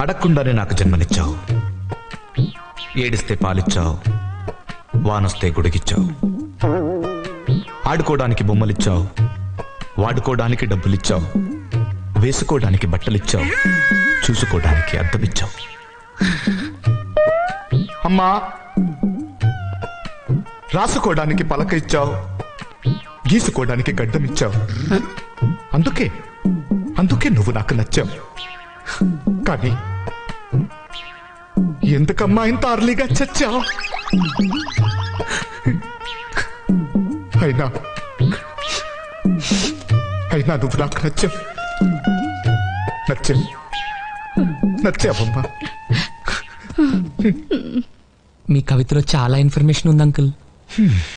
అడగకుండానే నాకు జన్మనిచ్చావు. ఏడిస్తే పాలిచ్చావు, వానొస్తే గుడిగిచ్చావు. ఆడుకోవడానికి బొమ్మలిచ్చావు, వాడుకోవడానికి డబ్బులిచ్చావు. వేసుకోవడానికి బట్టలిచ్చావు, చూసుకోవడానికి అద్దమిచ్చావు. అమ్మా, రాసుకోవడానికి పలక ఇచ్చావు, గీసుకోవడానికి గడ్డమిచ్చావు. అందుకే నువ్వు నాకు నచ్చావు. కానీ ఎందుకమ్మా ఇంత అర్లీగా చచ్చావు? అయినా నువ్వు నాకు నచ్చావమ్మా. మీ కవితలో చాలా ఇన్ఫర్మేషన్ ఉంది అంకుల్.